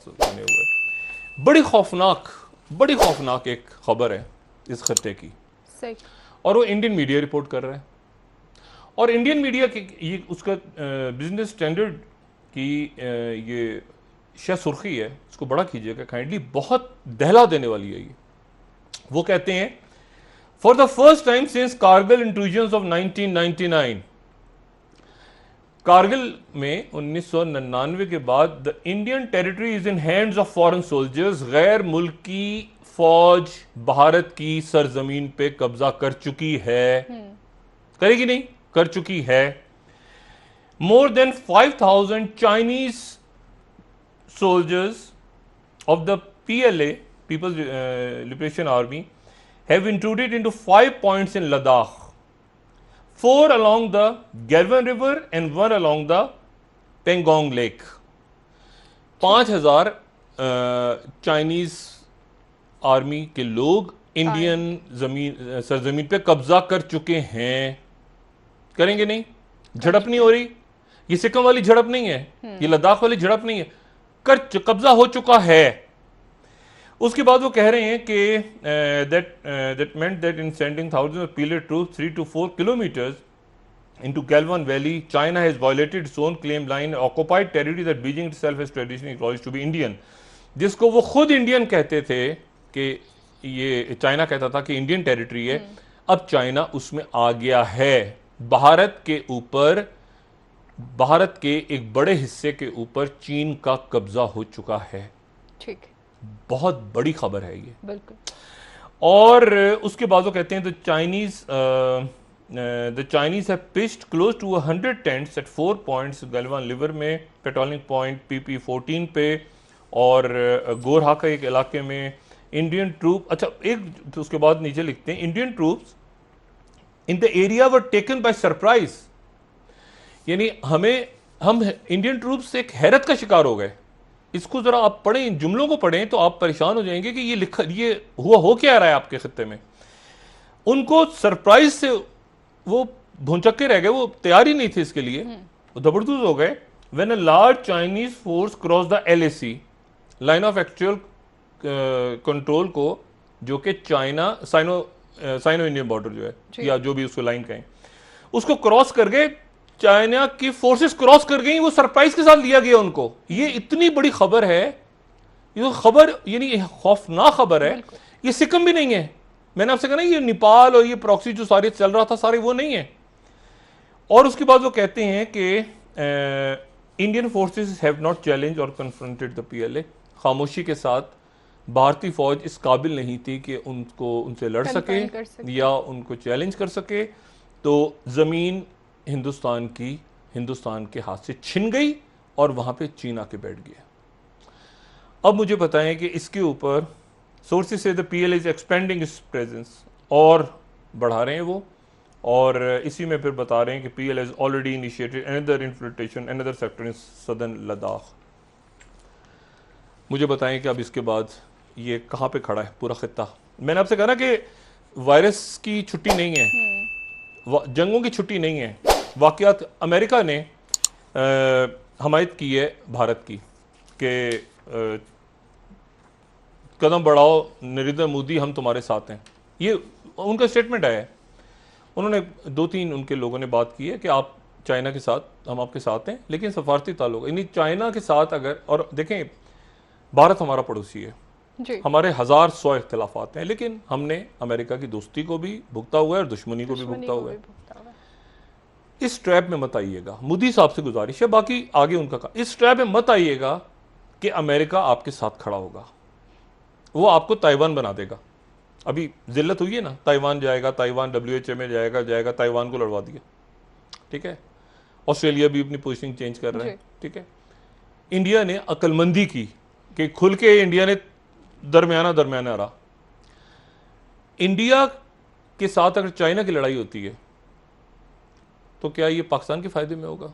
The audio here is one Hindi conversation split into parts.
बने हुए। बड़ी खौफनाक एक खबर है इस खत्ते की, और वो इंडियन मीडिया रिपोर्ट कर रहा है। और इंडियन मीडिया की ये उसका बिजनेस स्टैंडर्ड की ये शायद सुर्खी है, इसको बड़ा कीजिएगा काइंडली, बहुत दहला देने वाली है ये। वो कहते हैं for the first time since Kargil intrusions of 1999, Kargil में 1999 के बाद the Indian territory is in hands of foreign soldiers, गैर मुल्की फौज भारत की सरजमीन पे कब्जा कर चुकी है, करेगी नहीं, कर चुकी है। More than 5000 Chinese soldiers of the PLA, People's Liberation Army, have intruded into 5 points in Ladakh, 4 along the Galvan River and 1 along the Pangong Lake. 5000 Chinese army के लोग इंडियन सरजमीन पे कब्जा कर चुके हैं, करेंगे नहीं, झड़प नहीं हो रही, ये सिक्किम वाली झड़प नहीं है, ये लद्दाख वाली झड़प नहीं है, कब्जा हो चुका है। उसके बाद वो कह रहे हैं कि that meant that in sending thousands of PLA troops 3 to 4 kilometers into Galwan Valley, China has violated its own claim line, occupied territory that Beijing itself has traditionally acknowledged to be Indian, जिसको वो खुद इंडियन कहते थे, कि ये चाइना कहता था कि इंडियन टेरिटरी है, अब चाइना उसमें आ गया है। भारत के ऊपर, भारत के एक बड़े हिस्से के ऊपर चीन का कब्जा हो चुका है। ठीक, बहुत बड़ी खबर है ये, बिल्कुल। और उसके बाद वो कहते हैं the Chinese have pitched close to 100 tents at 4 points, Galwan river में, पेट्रोलिंग पॉइंट PP14 पे, और गोरहा का एक इलाके में इंडियन ट्रूप। अच्छा, एक तो उसके बाद नीचे लिखते हैं Indian troops in the area were taken by surprise, यानी हम इंडियन ट्रूप्स एक हैरत का शिकार हो गए। इसको जरा आप पढ़ें, इन जुमलों को पढ़ें तो आप परेशान हो जाएंगे कि ये हुआ हो क्या रहा है आपके खत्ते में। उनको सरप्राइज से वो भुंचक्के रह गए, वो तैयार ही नहीं थे इसके लिए, वो दबड़दूज हो गए। When a large Chinese force cross the LAC, line of actual control को, जो कि चाइना साइनो इंडियन बॉर्डर जो है, या जो भी उसको लाइन कहें, उसको क्रॉस कर गए, चाइना की फोर्सेस क्रॉस कर गई, वो सरप्राइज के साथ लिया गया उनको। ये इतनी बड़ी खबर है, ये खबर यानी खौफनाक खबर है। ये सिक्किम भी नहीं है, मैंने आपसे कहा ना, ये नेपाल और ये प्रॉक्सी जो सारे चल रहा था, सारे वो नहीं है। और उसके बाद वो कहते हैं कि Indian forces have not challenge और कन्फ्रंटेड द PLA, खामोशी के साथ भारतीय फौज इस काबिल नहीं थी कि उनसे लड़ सके या उनको चैलेंज कर सके, तो जमीन हिंदुस्तान के हाथ से छिन गई और वहां पे चीन आके बैठ गया। अब मुझे बताएं कि इसके ऊपर सोर्सेज से the PLA is expanding it's presence, और बढ़ा रहे हैं वो, और इसी में फिर बता रहे हैं कि PLA is already initiated another infiltration another sector in southern Ladakh. मुझे बताएं कि अब इसके बाद ये कहाँ पे खड़ा है पूरा खित्ता। मैंने आपसे कहा ना कि वायरस की छुट्टी नहीं है, जंगों की छुट्टी नहीं है। वाकयात अमेरिका ने हमायत की है भारत की कि कदम बढ़ाओ नरेंद्र मोदी, हम तुम्हारे साथ हैं, ये उनका स्टेटमेंट आया है। उन्होंने 2-3 उनके लोगों ने बात की है कि आप चाइना के साथ, हम आपके साथ हैं, लेकिन सफारती ताल्लुक, यानी चाइना के साथ अगर, और देखें भारत हमारा पड़ोसी है, हमारे 1000-100 इख्तिलाफात हैं, लेकिन हमने अमेरिका की दोस्ती को भी भुगता हुआ है और दुश्मनी को भी भुगता हुआ है। इस ट्रैप में मत आइएगा, मोदी साहब से गुजारिश है, बाकी आगे उनका काम, इस ट्रैप में मत आइएगा कि अमेरिका आपके साथ खड़ा होगा, वो आपको ताइवान बना देगा। अभी जिल्लत हुई है ना, ताइवान जाएगा, ताइवान WHA में जाएगा, ताइवान को लड़वा दिया, ठीक है। ऑस्ट्रेलिया भी अपनी पोजीशन चेंज कर रहा है, ठीक है। इंडिया ने अक्लमंदी की कि खुल के इंडिया ने दरमियाना रहा। इंडिया के साथ अगर चाइना की लड़ाई होती है तो क्या ये पाकिस्तान के फायदे में होगा,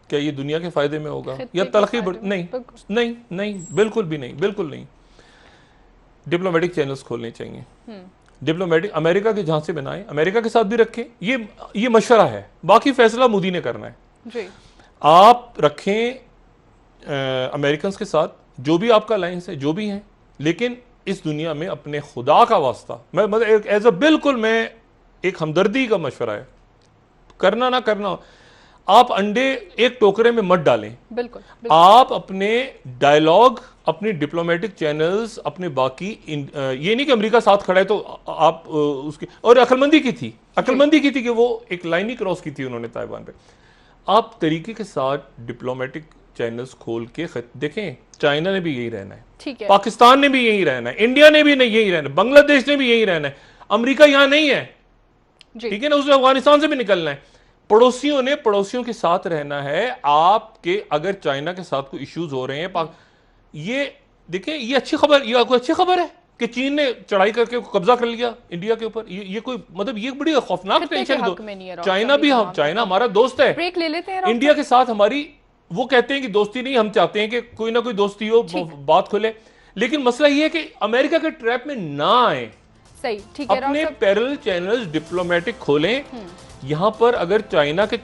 क्या ये दुनिया के फायदे में होगा, या तलखी नहीं, बिल्कुल भी नहीं, बिल्कुल नहीं। डिप्लोमेटिक चैनल्स खोलने चाहिए, डिप्लोमेटिक अमेरिका के झांसे बनाएं, अमेरिका के साथ भी रखें, ये मशवरा है, बाकी फैसला मोदी ने करना है। आप रखें अमेरिकन के साथ, जो भी आपका अलायंस है, जो भी है, लेकिन इस दुनिया में अपने खुदा का वास्ता, मैं मतलब एज अ बिल्कुल मैं एक हमदर्दी का मशवरा है, करना ना करना, आप अंडे एक टोकरे में मत डालें। बिल्कुल, आप अपने डायलॉग, अपनी डिप्लोमेटिक चैनल्स, अपने बाकी ये नहीं कि अमेरिका साथ खड़ा है तो आप उसकी, और अक्लमंदी की थी कि वो एक लाइन ही क्रॉस की थी उन्होंने ताइवान पे। आप तरीके के साथ डिप्लोमेटिक चैनल्स खोल के देखें, चाइना ने भी यही रहना है, ठीक है, पाकिस्तान ने भी यही रहना है, इंडिया ने भी नहीं यही रहना है, बांग्लादेश ने भी यही रहना है, अमेरिका यहां नहीं है, ठीक है ना, उसने अफगानिस्तान से भी निकलना है। पड़ोसियों ने पड़ोसियों के साथ रहना है। आपके अगर चाइना के साथ कोई इश्यूज हो रहे हैं, ये देखें, ये अच्छी खबर, ये कोई अच्छी खबर है कि चीन ने चढ़ाई करके कब्जा कर लिया इंडिया के ऊपर, ये कोई मतलब ये बड़ी खौफनाक टेंशन दो। चाइना भी, हम चाइना हमारा दोस्त है, ब्रेक ले लेते हैं, इंडिया के साथ हमारी, वो कहते हैं कि दोस्ती नहीं, हम चाहते हैं कि कोई ना कोई दोस्ती हो, बात खुले, लेकिन मसला ये है कि अमेरिका के ट्रैप में ना आए। सही, ठीक है, अपने पैरेलल चैनल्स डिप्लोमेटिक खोलें। यहां पर अगर चाइना के,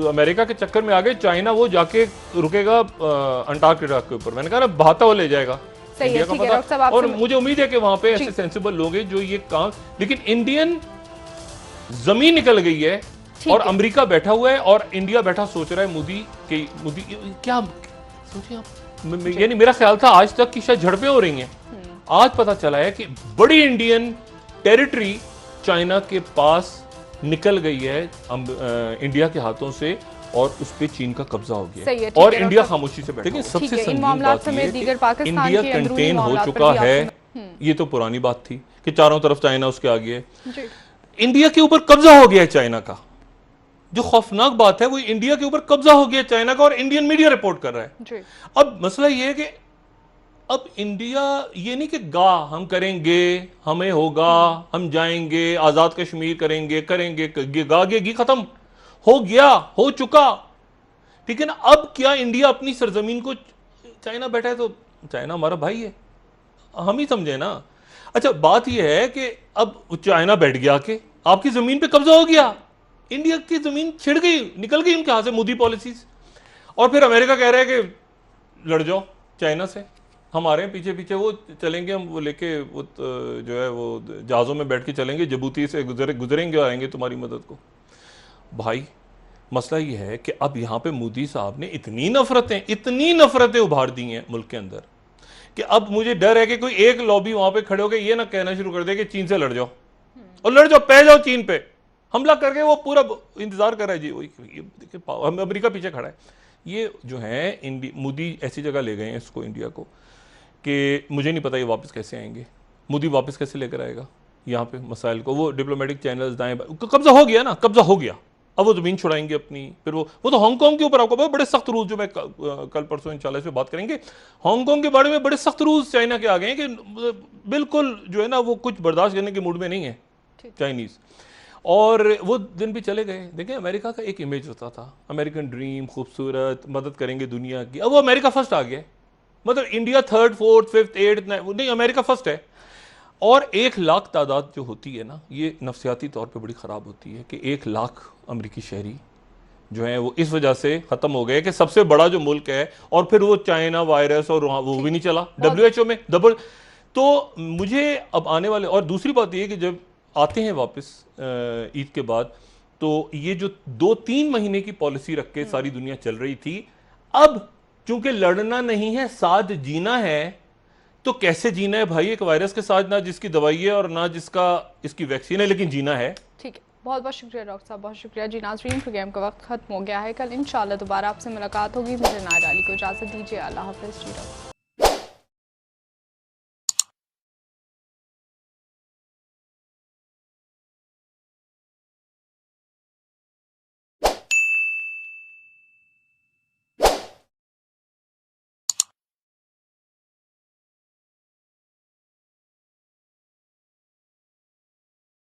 अमेरिका के चक्कर में आ गए, चाइना वो जाके रुकेगा अंटार्कटिका के ऊपर, मैंने कहा ना, बहाता हुआ ले जाएगा इंडिया का पता। और मुझे उम्मीद है कि वहां पे ऐसे सेंसिबल लोग हैं जो ये काम, लेकिन इंडियन जमीन निकल गई है और अमेरिका बैठा हुआ है और इंडिया बैठा सोच रहा है मोदी क्या सोचिए आप, यानी मेरा ख्याल था आज तक की शायद झड़पें हो रही हैं, आज पता चला है कि बड़ी इंडियन टेरिटरी चाइना के पास निकल गई है इंडिया के हाथों से, और उस पे चीन का कब्जा हो गया और इंडिया खामोशी से बैठा। लेकिन सबसे संगीन बात यह है कि इंडिया कंटेन हो चुका है। ये तो पुरानी बात थी कि चारों तरफ चाइना उसके आगे है, इंडिया के ऊपर कब्जा हो गया है चाइना का। जो खौफनाक बात है वो इंडिया के ऊपर कब्जा हो गया चाइना का, और इंडियन मीडिया रिपोर्ट कर रहा है। अब मसला ये है कि अब इंडिया ये नहीं कि हम करेंगे, हमें होगा, हम जाएंगे, आजाद कश्मीर करेंगे, गी खत्म हो गया, हो चुका, ठीक है ना। अब क्या इंडिया अपनी सरजमीन को, चाइना बैठा है तो चाइना हमारा भाई है, हम ही समझे ना। अच्छा, बात यह है कि अब चाइना बैठ गया कि आपकी जमीन पे कब्जा हो गया, इंडिया की जमीन छिड़ गई, निकल गई उनके हाथ से मोदी पॉलिसीज, और फिर अमेरिका कह रहा है कि लड़ जाओ चाइना से, हमारे पीछे पीछे वो चलेंगे, हम वो लेके वो जो है वो जहाज़ों में बैठ के चलेंगे, जबूती से गुजरेंगे और आएंगे तुम्हारी मदद को। भाई मसला ये है कि अब यहाँ पे मोदी साहब ने इतनी नफरतें उभार दी हैं मुल्क के अंदर कि अब मुझे डर है कि कोई एक लॉबी वहां पे खड़े होकर ये ना कहना शुरू कर दे कि चीन से लड़ जाओ, और लड़ जाओ, पै जाओ चीन पे, हमला करके वो पूरा इंतजार कर रहा है जी, वही अमेरिका पीछे खड़ा है। ये जो है मोदी ऐसी जगह ले गए हैं इसको, इंडिया को, कि मुझे नहीं पता ये वापस कैसे आएंगे, मोदी वापस कैसे लेकर आएगा यहाँ पे मसाइल को। वो डिप्लोमेटिक चैनल्स दाएं, कब्जा हो गया ना, कब्जा हो गया, अब वो जमीन छुड़ाएंगे अपनी, फिर वो तो हांगकांग के ऊपर आपको बड़े सख्त रूल्स, जो मैं कल परसों इंशाल्लाह इस पे बात करेंगे, हांगकांग के बारे में बड़े सख्त रूल्स चाइना के आ गए हैं कि बिल्कुल जो है ना वो कुछ बर्दाश्त करने के मूड में नहीं है चाइनीज। और वो दिन भी चले गए। देखिए, अमेरिका का एक इमेज होता था, अमेरिकन ड्रीम, खूबसूरत, मदद करेंगे दुनिया की, अब वो अमेरिका फर्स्ट आ गया, मतलब India third, fourth, fifth, eighth, नहीं, अमेरिका फर्स्ट है। और 1 लाख तादाद जो होती है ना, ये नफसियाती तौर पे बड़ी ख़राब होती है कि 1 लाख अमेरिकी शहरी जो है वो इस वजह से ख़त्म हो गए कि सबसे बड़ा जो मुल्क है, और फिर वो चाइना वायरस और वो भी नहीं चला, WHO में डबल। तो मुझे अब आने वाले, और दूसरी बात ये कि जब आते हैं वापस ईद के बाद, तो ये जो 2-3 महीने की पॉलिसी रख के सारी दुनिया चल रही थी, अब चूंकि लड़ना नहीं है, साथ जीना है, तो कैसे जीना है भाई एक वायरस के साथ, ना जिसकी दवाई है और ना जिसका इसकी वैक्सीन है, लेकिन जीना है। ठीक है, बहुत बहुत शुक्रिया डॉक्टर साहब, बहुत शुक्रिया जी। नाज़रीन, प्रोग्राम का वक्त खत्म हो गया है, कल इंशाल्लाह दोबारा आपसे मुलाकात होगी। मुझे नाज़ अली को इजाज़त दीजिए, अल्लाह हाफ़िज़ जी।